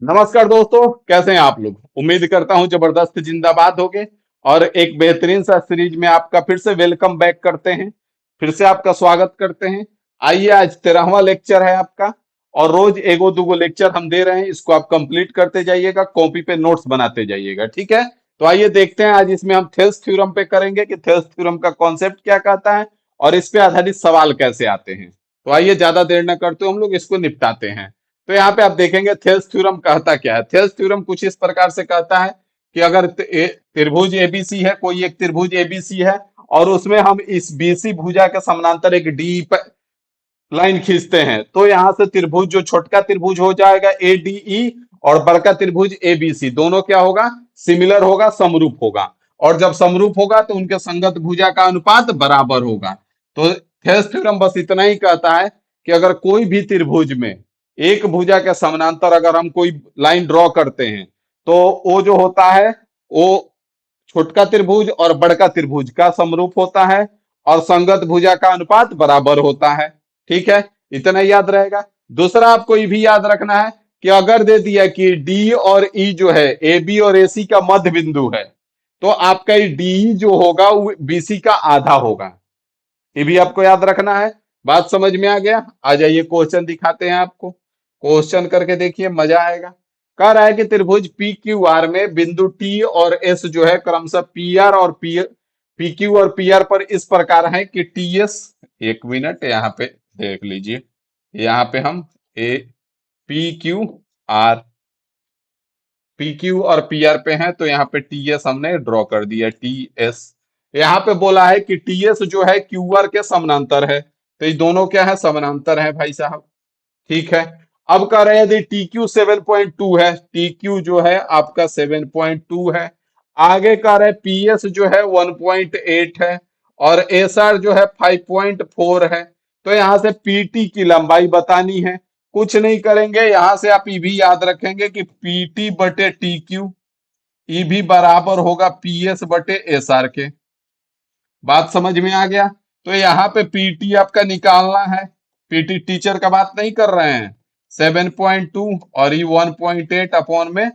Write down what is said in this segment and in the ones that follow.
नमस्कार दोस्तों, कैसे हैं आप लोग। उम्मीद करता हूं जबरदस्त जिंदाबाद होगे। और एक बेहतरीन सा सीरीज में आपका फिर से वेलकम बैक करते हैं। फिर से आपका स्वागत करते हैं। आइए, आज 13वां लेक्चर है आपका। और रोज एगो दूगो लेक्चर हम दे रहे हैं, इसको आप कंप्लीट करते जाइएगा, कॉपी पे नोट्स बनाते जाइएगा, ठीक है। तो आइए देखते हैं, आज इसमें हम थेल्स थ्योरम पे करेंगे कि थेल्स थ्योरम का कॉन्सेप्ट क्या कहता है और इस पे आधारित सवाल कैसे आते हैं। तो आइए, ज्यादा देर न करते हुए हम लोग इसको निपटाते हैं। तो यहाँ पे आप देखेंगे थेल्स थ्योरम कहता क्या है। थेल्स थ्योरम कुछ इस प्रकार से कहता है कि अगर त्रिभुज एबीसी है, कोई एक त्रिभुज एबीसी है, और उसमें हम इस बीसी भुजा के समानांतर एक डी लाइन खींचते हैं, तो यहाँ से त्रिभुज, जो छोटका त्रिभुज हो जाएगा एडीई, और बड़का त्रिभुज एबीसी, दोनों क्या होगा, सिमिलर होगा, समरूप होगा। और जब समरूप होगा तो उनके संगत भुजा का अनुपात बराबर होगा। तो थेल्स थ्योरम बस इतना ही कहता है कि अगर कोई भी त्रिभुज में एक भुजा के समानांतर अगर हम कोई लाइन ड्रॉ करते हैं, तो वो जो होता है वो छोटका त्रिभुज और बड़का त्रिभुज का समरूप होता है, और संगत भुजा का अनुपात बराबर होता है। ठीक है, इतना याद रहेगा। दूसरा आपको ये भी याद रखना है कि अगर दे दिया कि डी और ई जो है ए बी और ए सी का मध्य बिंदु है, तो आपका ये डी जो होगा वो बीसी का आधा होगा। ये भी आपको याद रखना है। बात समझ में आ गया। आ जाइए, क्वेश्चन दिखाते हैं आपको। क्वेश्चन करके देखिए, मजा आएगा। कह रहा है कि त्रिभुज पी क्यू आर में बिंदु टी और एस जो है क्रमशः पी आर और पी क्यू और पी आर पर इस प्रकार है कि टी एस, एक मिनट यहाँ पे देख लीजिए। यहाँ पे हम A P Q R, P Q और पी आर पे हैं, तो यहाँ पे टी एस हमने ड्रॉ कर दिया, टी एस। यहाँ पे बोला है कि टी एस जो है क्यू आर के समानांतर है, तो ये दोनों क्या है, समानांतर है भाई साहब। ठीक है। अब कह रहे हैं यदि टी क्यू 7.2 है, टी क्यू जो है आपका 7.2 है। आगे कह रहे हैं पी एस जो है 1.8 है, और एस आर जो है 5.4 है। तो यहां से पीटी की लंबाई बतानी है। कुछ नहीं करेंगे, यहां से आप ये भी याद रखेंगे कि पीटी बटे टी क्यू, ई भी बराबर होगा पी एस बटे एस आर के। बात समझ में आ गया। तो यहाँ पे पीटी आपका निकालना है। पीटी टीचर का बात नहीं कर रहे हैं। 7.2 और ये 1.8 अपॉन में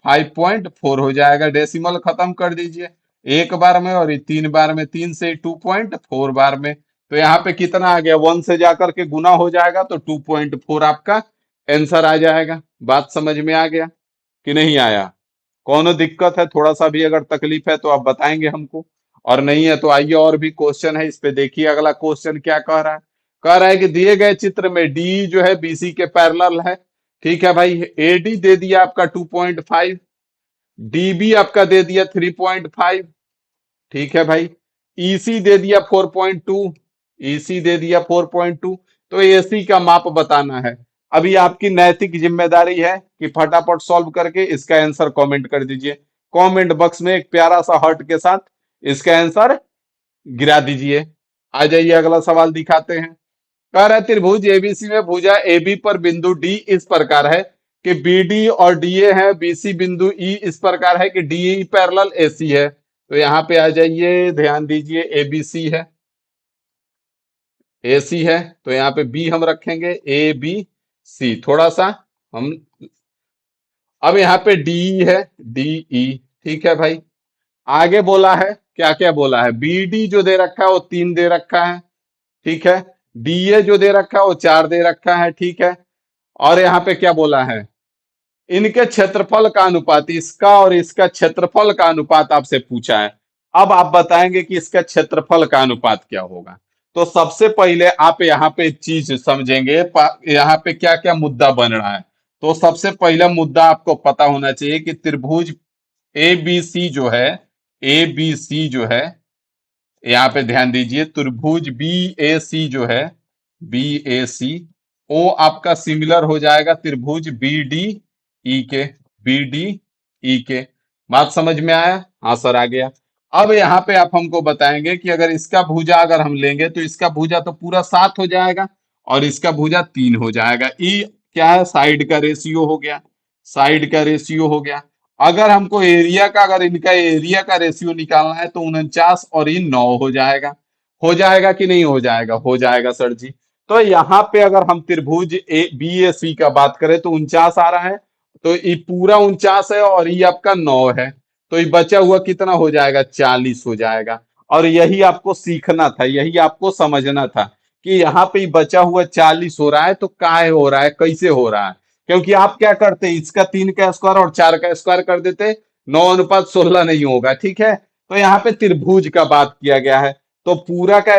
5.4 हो जाएगा। डेसिमल खत्म कर दीजिए, एक बार में, और ये 3 बार में, 3 से 2.4 बार में। तो यहाँ पे कितना आ गया, 1 से जाकर के गुना हो जाएगा, तो 2.4 आपका आंसर आ जाएगा। बात समझ में आ गया कि नहीं आया। कौन दिक्कत है, थोड़ा सा भी अगर तकलीफ है तो आप बताएंगे हमको, और नहीं है तो आइए, और भी क्वेश्चन है इस पे देखिए। अगला क्वेश्चन क्या कह रहा है। कह रहा है कि दिए गए चित्र में डी जो है बीसी के पैरेलल है। ठीक है भाई, एडी दे दिया आपका 2.5, डीबी आपका दे दिया 3.5। ठीक है भाई, ईसी दे दिया 4.2, ईसी दे दिया 4.2। तो एसी का माप बताना है। अभी आपकी नैतिक जिम्मेदारी है कि फटाफट सॉल्व करके इसका आंसर कमेंट कर दीजिए। कमेंट बॉक्स में एक प्यारा सा हार्ट के साथ इसका आंसर गिरा दीजिए। आ जाइए, अगला सवाल दिखाते हैं। कह रहा है त्रिभुज एबीसी में भुजा एबी पर बिंदु डी इस प्रकार है कि बीडी और डीए है, बीसी बिंदु ई इस प्रकार है कि डीई पैरेलल एसी है। तो यहाँ पे आ जाइए, ध्यान दीजिए, एबीसी है, एसी है, तो यहाँ पे बी हम रखेंगे, ए बी सी थोड़ा सा हम। अब यहाँ पे डी है, डीई। ठीक है भाई। आगे बोला है, क्या क्या बोला है, बीडी जो दे रखा है वो 3 दे रखा है। ठीक है। डीए जो दे रखा है वो 4 दे रखा है। ठीक है। और यहाँ पे क्या बोला है, इनके क्षेत्रफल का अनुपात, इसका और इसका क्षेत्रफल का अनुपात आपसे पूछा है। अब आप बताएंगे कि इसका क्षेत्रफल का अनुपात क्या होगा। तो सबसे पहले आप यहाँ पे एक चीज समझेंगे, यहाँ पे क्या क्या मुद्दा बन रहा है। तो सबसे पहला मुद्दा आपको पता होना चाहिए कि त्रिभुज ए बी सी जो है, ए बी सी जो है, यहाँ पे ध्यान दीजिए, त्रिभुज बी ए सी जो है, बी ए सी, वो आपका सिमिलर हो जाएगा त्रिभुज बी डी ई के, बी डी ई के। बात समझ में आया। हाँ सर, आ गया। अब यहाँ पे आप हमको बताएंगे कि अगर इसका भुजा अगर हम लेंगे तो इसका भुजा तो पूरा 7 हो जाएगा, और इसका भुजा 3 हो जाएगा। ई क्या है, साइड का रेशियो हो गया, साइड का रेशियो हो गया। अगर हमको एरिया का, अगर इनका एरिया का रेशियो निकालना है तो 49 और इन 9 हो जाएगा। हो जाएगा कि नहीं हो जाएगा, हो जाएगा सर जी। तो यहाँ पे अगर हम त्रिभुज ए बी ए सी का बात करें तो 49 आ रहा है, तो ये पूरा 49 है और ये आपका 9 है। तो ये बचा हुआ कितना हो जाएगा? 40 हो जाएगा। और यही आपको सीखना था, यही आपको समझना था कि यहाँ पे ये बचा हुआ 40 हो रहा है तो काहे हो रहा है, कैसे हो रहा है। क्योंकि आप क्या करते, इसका 3 का स्क्वायर और 4 का स्क्वायर कर देते, 9:16 नहीं होगा, ठीक है। तो यहाँ पे त्रिभुज का बात किया गया है। तो पूरा का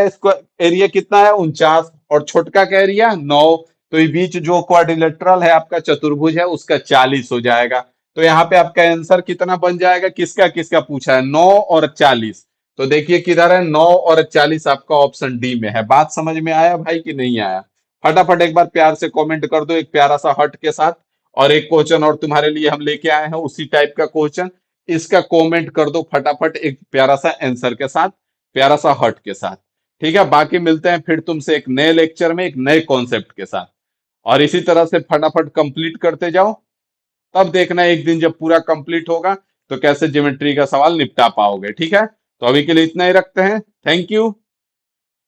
एरिया कितना है? 49, और छोटका का एरिया 9। तो ये बीच जो क्वाड्रिलेटरल है आपका, चतुर्भुज है, उसका 40 हो जाएगा। तो यहाँ पे आपका आंसर कितना बन जाएगा? किसका किसका पूछा है? 9 और 40। तो देखिए किधर है? 9 और 40 आपका ऑप्शन डी में है। बात समझ में आया भाई कि नहीं आया? फटाफट एक बार प्यार से कमेंट कर दो, एक प्यारा सा हट के साथ। और एक क्वेश्चन और तुम्हारे लिए हम लेके आए हैं उसी टाइप का क्वेश्चन, इसका कमेंट कर दो फटाफट एक प्यारा सा आंसर के साथ, प्यारा सा हट के साथ। ठीक है, बाकी मिलते हैं फिर तुमसे एक नए लेक्चर में, एक नए कॉन्सेप्ट के साथ। और इसी तरह से फटाफट कंप्लीट करते जाओ। तब देखना एक दिन जब पूरा कंप्लीट होगा तो कैसे ज्योमेट्री का सवाल निपटा पाओगे। ठीक है, तो अभी के लिए इतना ही रखते हैं। Thank you.